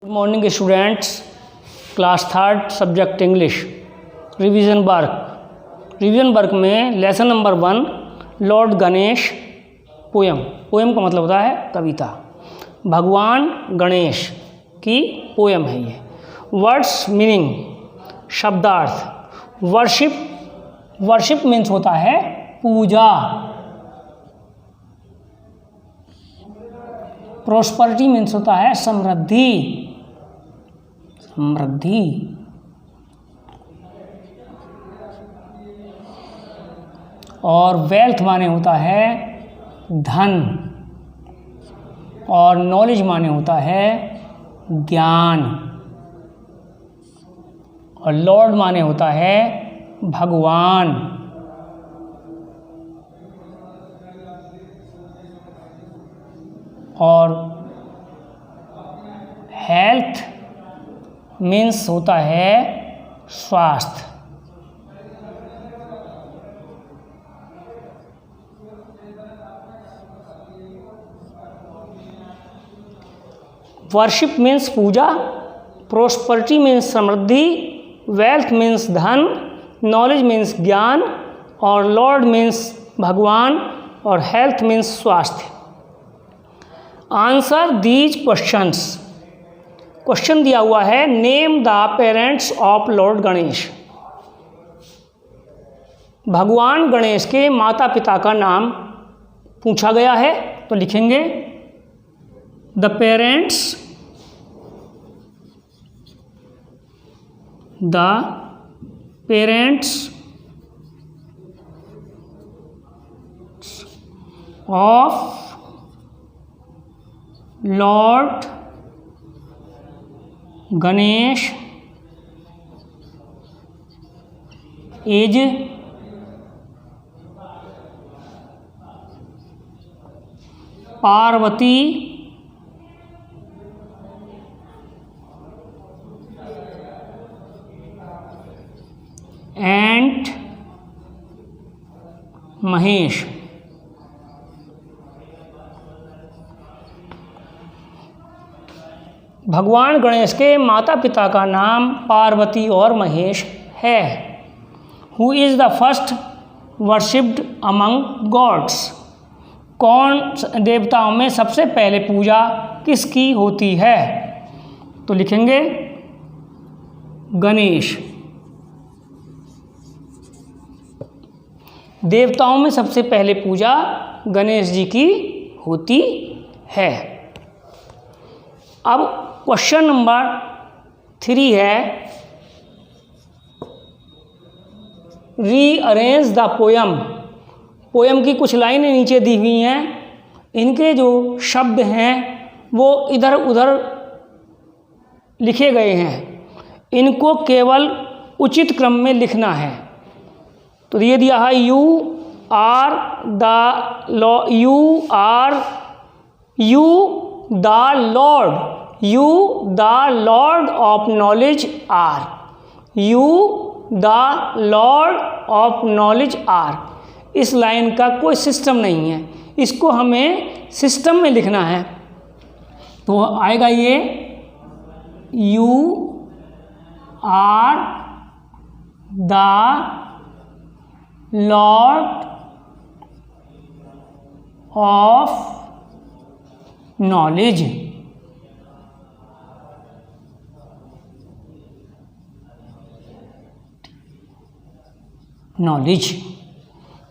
Morning students, class third subject English revision work में lesson number 1 lord Ganesh poem का मतलब होता है कविता। भगवान गणेश की पोयम है ये। वर्ड्स मीनिंग शब्दार्थ। वर्शिप मीन्स होता है पूजा। प्रोस्परिटी मीन्स होता है समृद्धि। और वेल्थ माने होता है धन। और नॉलेज माने होता है ज्ञान। और लॉर्ड माने होता है भगवान। और हेल्थ मीन्स होता है स्वास्थ्य। वर्शिप मीन्स पूजा, प्रोस्परिटी मीन्स समृद्धि, वेल्थ मीन्स धन, नॉलेज मीन्स ज्ञान, और लॉर्ड मीन्स भगवान, और हेल्थ मीन्स स्वास्थ्य। Answer these questions. क्वेश्चन दिया हुआ है name the parents of Lord Ganesh. भगवान गणेश के माता पिता का नाम पूछा गया है, तो लिखेंगे the parents of Lord Ganesh is Parvati and Mahesh. भगवान गणेश के माता पिता का नाम पार्वती और महेश है। Who is the first worshipped among gods. कौन देवताओं में सबसे पहले पूजा किसकी होती है, तो लिखेंगे गणेश। देवताओं में सबसे पहले पूजा गणेश जी की होती है। अब क्वेश्चन नंबर 3 है रीअरेंज द पोयम। पोयम की कुछ लाइनें नीचे दी हुई हैं, इनके जो शब्द हैं वो इधर उधर लिखे गए हैं, इनको केवल उचित क्रम में लिखना है। तो ये दिया है you are the lord of knowledge are. You the lord of knowledge are. इस लाइन का कोई सिस्टम नहीं है, इसको हमें सिस्टम में लिखना है। तो आएगा ये you are the lord of knowledge.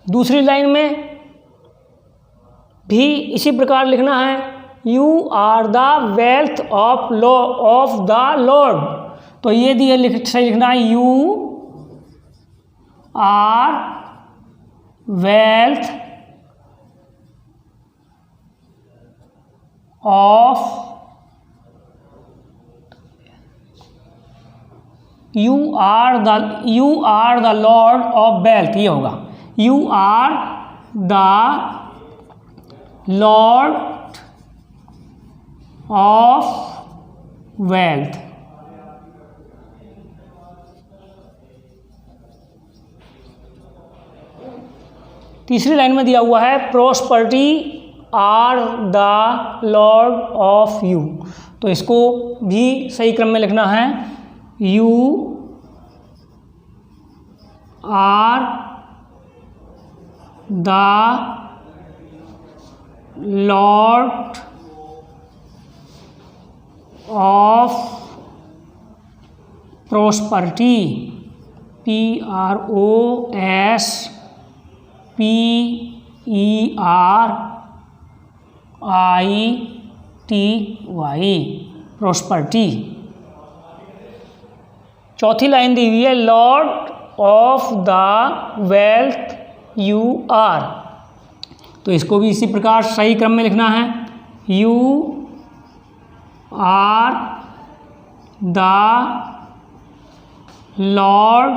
दूसरी लाइन में भी इसी प्रकार लिखना है you are the wealth of the lord. तो ये दिए सही लिखना है you are wealth of you are the lord of wealth. ये होगा you are the lord of wealth. तीसरी लाइन में दिया हुआ है prosperity are the lord of you. तो इसको भी सही क्रम में लिखना है, you are the lord of prosperity, PROSPERITY, prosperity. चौथी लाइन दी हुई है, lord of the wealth you are, तो इसको भी इसी प्रकार सही क्रम में लिखना है, you are the lord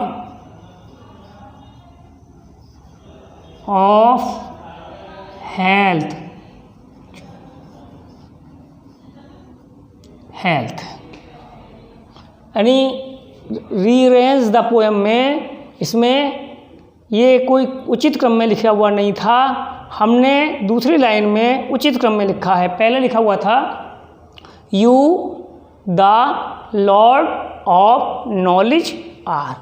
of health, यानी रीअरेंज द पोएम में इसमें ये कोई उचित क्रम में लिखा हुआ नहीं था, हमने दूसरी लाइन में उचित क्रम में लिखा है। पहले लिखा हुआ था you the lord of knowledge are,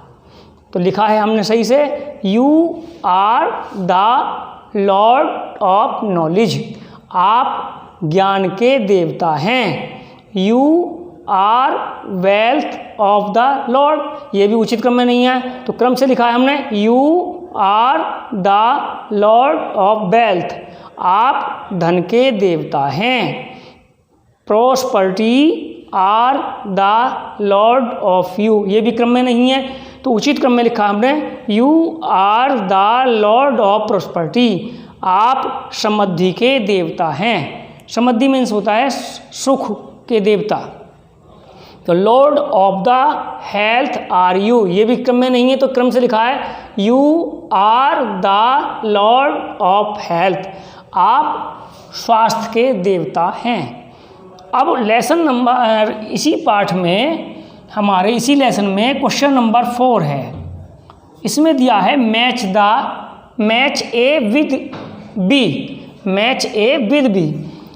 तो लिखा है हमने सही से, you are the lord of knowledge, आप ज्ञान के देवता हैं। You are wealth of the lord, ये भी उचित क्रम में नहीं है, तो क्रम से लिखा है हमने, you are the lord of wealth, आप धन के देवता हैं। Prosperity are the lord of you, ये भी क्रम में नहीं है, तो उचित क्रम में लिखा हमने, you are the lord of prosperity, आप समृद्धि के देवता हैं। समृद्धि मीन्स होता है सुख के देवता। तो lord of the health are you, ये भी क्रम में नहीं है, तो क्रम से लिखा है, you are the lord of health, आप स्वास्थ्य के देवता हैं। अब लेसन नंबर, इसी पाठ में हमारे इसी लेसन में क्वेश्चन नंबर 4 है। इसमें दिया है match A with B, match A with B,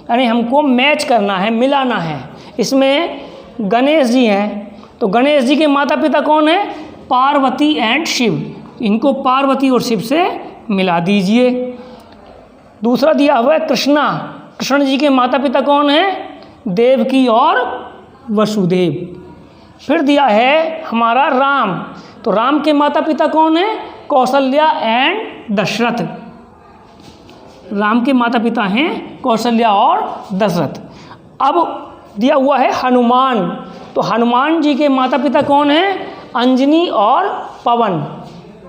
यानी हमको मैच करना है, मिलाना है। इसमें गणेश जी हैं, तो गणेश जी के माता पिता कौन है? पार्वती एंड शिव, इनको पार्वती और शिव से मिला दीजिए। दूसरा दिया हुआ है कृष्णा, कृष्ण जी के माता पिता कौन हैं? देवकी और वसुदेव। फिर दिया है हमारा राम, तो राम के माता पिता कौन हैं? कौशल्या एंड दशरथ, राम के माता पिता हैं कौशल्या और दशरथ। अब दिया हुआ है हनुमान, तो हनुमान जी के माता पिता कौन हैं? अंजनी और पवन,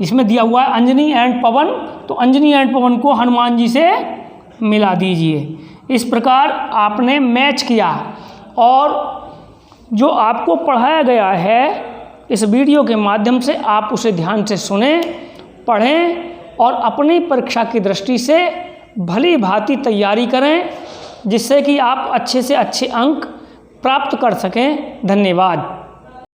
इसमें दिया हुआ है अंजनी एंड पवन, तो अंजनी एंड पवन को हनुमान जी से मिला दीजिए। इस प्रकार आपने मैच किया, और जो आपको पढ़ाया गया है इस वीडियो के माध्यम से आप उसे ध्यान से सुनें, पढ़ें और अपनी परीक्षा की दृष्टि से भली भांति तैयारी करें, जिससे कि आप अच्छे से अच्छे अंक प्राप्त कर सकें। धन्यवाद।